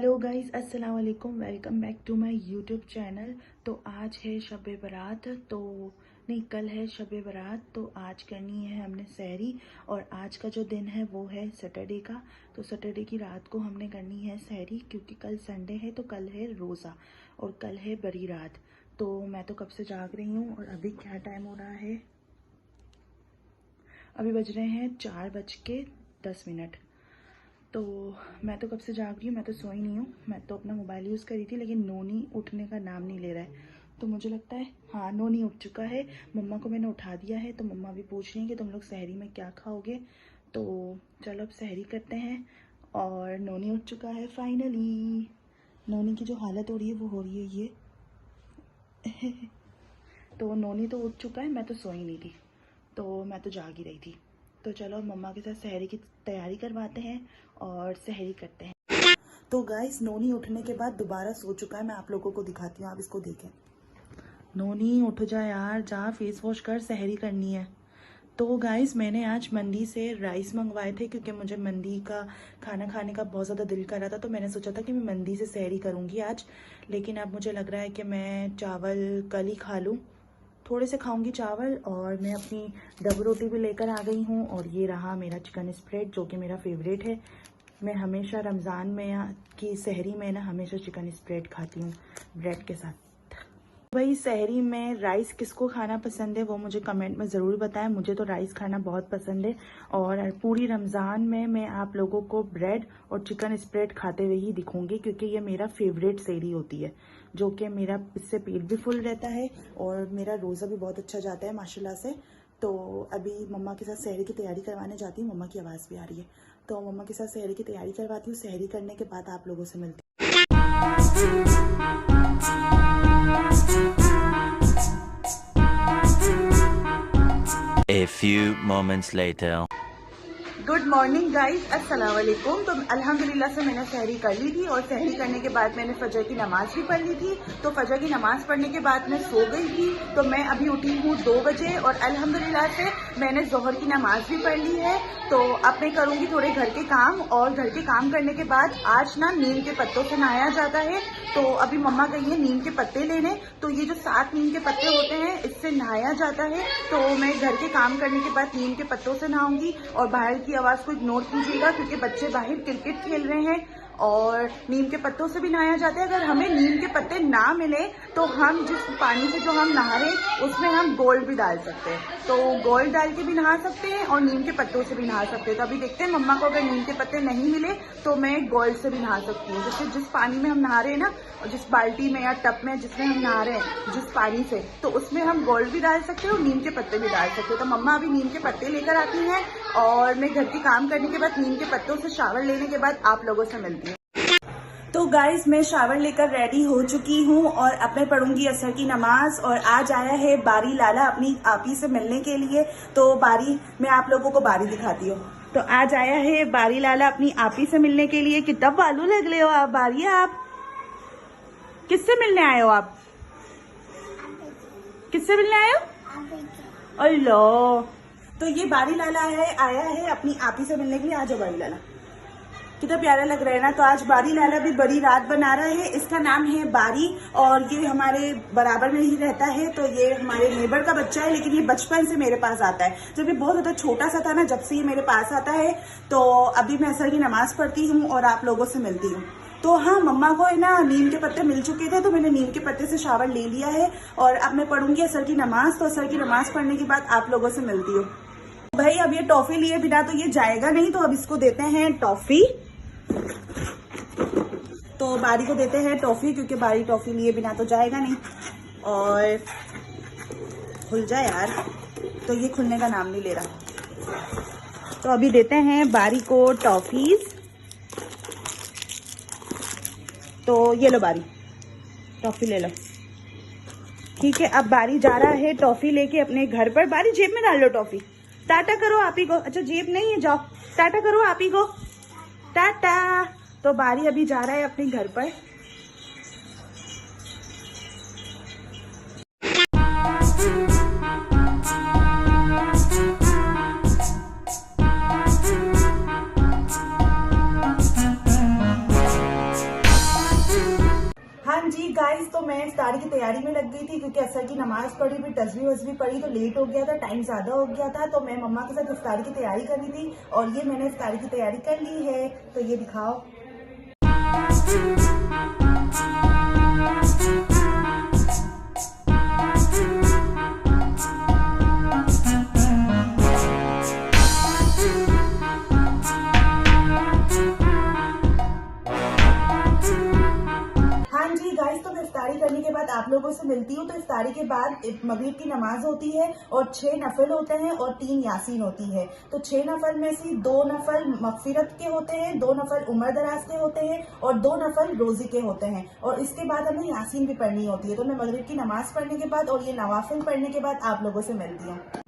Hello guys, अस्सलाम वालेकुम। Welcome back to my YouTube channel. तो आज है शब बारात, तो नहीं कल है शब बारात। तो आज करनी है हमने सहरी, और आज का जो दिन है वो है सैटरडे का। तो सैटरडे की रात को हमने करनी है सहरी, क्योंकि कल संडे है तो कल है रोज़ा और कल है बड़ी रात। तो मैं तो कब से जाग रही हूँ और अभी क्या टाइम हो रहा है, अभी बज रहे हैं 4:10। तो मैं तो कब से जाग रही हूँ, मैं तो सोई नहीं हूँ। मैं तो अपना मोबाइल यूज़ करी थी, लेकिन नोनी उठने का नाम नहीं ले रहा है। तो मुझे लगता है हाँ नोनी उठ चुका है। मम्मा को मैंने उठा दिया है, तो मम्मा भी पूछ रही हैं कि तुम लोग सहरी में क्या खाओगे। तो चलो अब सहरी करते हैं। और नोनी उठ चुका है फाइनली। नोनी की जो हालत हो रही है वो हो रही है ये तो नोनी तो उठ चुका है, मैं तो सोई नहीं थी, तो मैं तो जाग ही रही थी। तो चलो मम्मा के साथ सहरी की तैयारी करवाते हैं और सहरी करते हैं। तो गाइस नोनी उठने के बाद दोबारा सो चुका है। मैं आप लोगों को दिखाती हूँ, आप इसको देखें। नोनी उठ जा यार, जा फेस वॉश कर, सहरी करनी है। तो गाइस मैंने आज मंडी से राइस मंगवाए थे, क्योंकि मुझे मंडी का खाना खाने का बहुत ज़्यादा दिल कर रहा था। तो मैंने सोचा था कि मैं मंडी से सहरी करूँगी आज, लेकिन अब मुझे लग रहा है कि मैं चावल कल ही खा लूँ। थोड़े से खाऊंगी चावल, और मैं अपनी डबल रोटी भी लेकर आ गई हूँ। और ये रहा मेरा चिकन स्प्रेड, जो कि मेरा फेवरेट है। मैं हमेशा रमज़ान में की सहरी में ना हमेशा चिकन स्प्रेड खाती हूँ ब्रेड के साथ। भाई सहरी में राइस किसको खाना पसंद है वो मुझे कमेंट में ज़रूर बताएं। मुझे तो राइस खाना बहुत पसंद है, और पूरी रमज़ान में मैं आप लोगों को ब्रेड और चिकन स्प्रेड खाते हुए ही दिखूंगी, क्योंकि ये मेरा फेवरेट सहरी होती है, जो कि मेरा इससे पेट भी फुल रहता है और मेरा रोज़ा भी बहुत अच्छा जाता है माशाल्लाह से। तो अभी मम्मा के साथ सहरी की तैयारी करवाने जाती हूँ। मम्मा की आवाज़ भी आ रही है, तो मम्मा के साथ सहरी की तैयारी करवाती हूँ। सहरी करने के बाद आप लोगों से मिलती हूँ। A few moments later. Good morning guys, अस्सलाम वालेकुम। तो अल्हम्दुलिल्लाह से मैंने सहरी कर ली थी, और सहरी करने के बाद मैंने फजर की नमाज़ भी पढ़ ली थी। तो फजर की नमाज़ पढ़ने के बाद मैं सो गई थी। तो मैं अभी उठी हूँ 2 बजे, और अल्हम्दुलिल्लाह से मैंने ज़ोहर की नमाज़ भी पढ़ ली है। तो अब मैं करूँगी थोड़े घर के काम, और घर के काम करने के बाद आज ना नीम के पत्तों से नहाया जाता है। तो अभी मम्मा गई है नीम के पत्ते लेने। तो ये जो 7 नीम के पत्ते होते हैं, इससे नहाया जाता है। तो मैं घर के काम करने के बाद नीम के पत्तों से नहाऊंगी। और बाहर की आवाज़ को इग्नोर कीजिएगा, क्योंकि बच्चे बाहर क्रिकेट खेल रहे हैं। और नीम के पत्तों से भी नहाया जाता है। अगर हमें नीम के पत्ते ना मिले तो हम जिस पानी से जो हम नहा रहे हैं उसमें हम गोल्ड भी डाल सकते हैं। तो गोल्ड डाल के भी नहा सकते हैं और नीम के पत्तों से भी नहा सकते हैं। तो अभी देखते हैं मम्मा को अगर नीम के पत्ते नहीं मिले तो मैं गोल्ड से भी नहा सकती हूँ। जैसे जिस पानी में हम नहा रहे हैं ना, जिस बाल्टी में या टब में जिसमें हम नहा रहे हैं जिस पानी से, तो उसमें हम गोल्ड भी डाल सकते हैं और नीम के पत्ते भी डाल सकते हैं। तो मम्मा अभी नीम के पत्ते लेकर आती हैं, और मैं घर के काम करने के बाद नीम के पत्तों से शावर लेने के बाद आप लोगों से मिलती हूँ। तो गाइस मैं शावर लेकर रेडी हो चुकी हूँ, और अब मैं पढ़ूंगी असर की नमाज। और आज आया है बारी लाला अपनी आपी से मिलने के लिए। तो बारी, मैं आप लोगों को बारी दिखाती हूँ। तो आज आया है बारी लाला अपनी आपी से मिलने के लिए। कितना बालू लग रहे हो आप बारी। आप किससे मिलने आए हो? आप किससे मिलने आए हो? अल्लाह। तो ये बारी लाला है, आया है अपनी आपी से मिलने के लिए। आ जाओ बारी लाला, कितना प्यारा लग रहा है ना। तो आज बारी लाला भी बड़ी रात बना रहा है। इसका नाम है बारी, और ये हमारे बराबर में ही रहता है। तो ये हमारे नेबर का बच्चा है, लेकिन ये बचपन से मेरे पास आता है। जब ये बहुत ज्यादा छोटा सा था ना, जब से ये मेरे पास आता है। तो अभी मैं असर की नमाज पढ़ती हूँ और आप लोगों से मिलती हूँ। तो हाँ, मम्मा को है ना नीम के पत्ते मिल चुके थे, तो मैंने नीम के पत्ते से शावर ले लिया है। और अब मैं पढ़ूंगी असर की नमाज। तो असर की नमाज पढ़ने के बाद आप लोगों से मिलती हूँ। भाई अब ये टॉफी लिए बिना तो ये जाएगा नहीं, तो अब इसको देते हैं टॉफी। तो बारी को देते हैं टॉफी, क्योंकि बारी टॉफी लिए बिना तो जाएगा नहीं। और खुल जाए यार, तो ये खुलने का नाम नहीं ले रहा। तो अभी देते हैं बारी को टॉफीज। तो ये लो बारी, टॉफी ले लो। ठीक है, अब बारी जा रहा है टॉफी लेके अपने घर पर। बारी जेब में डाल लो टॉफी। टाटा करो आप ही को। अच्छा जेब नहीं है, जाओ टाटा करो आप ही को, टाटा। तो बारी अभी जा रहा है अपने घर पर। थी क्योंकि असर की नमाज पढ़ी, फिर तस्बीह वस्बीह पढ़ी, तो लेट हो गया था, टाइम ज्यादा हो गया था। तो मैं मम्मा के साथ इफ्तारी की तैयारी कर रही थी और ये मैंने इफ्तारी की तैयारी कर ली है। तो ये दिखाओ। हाँ जी गाइस, तो मैं इफ्तारी करने के बाद आप लोगों से मिलती हूँ। तो इफ्तारी के बाद मगरिब की नमाज होती है और 6 नफल होते हैं और 3 यासीन होती है। तो 6 नफल में से 2 नफल मगफिरत के होते हैं, 2 नफल उम्र दराज के होते हैं और 2 नफल रोजे के होते हैं। और इसके बाद हमें यासीन भी पढ़नी होती है। तो मैं मगरिब की नमाज पढ़ने के बाद और ये नवाफिल पढ़ने के बाद आप लोगों से मिलती हूँ।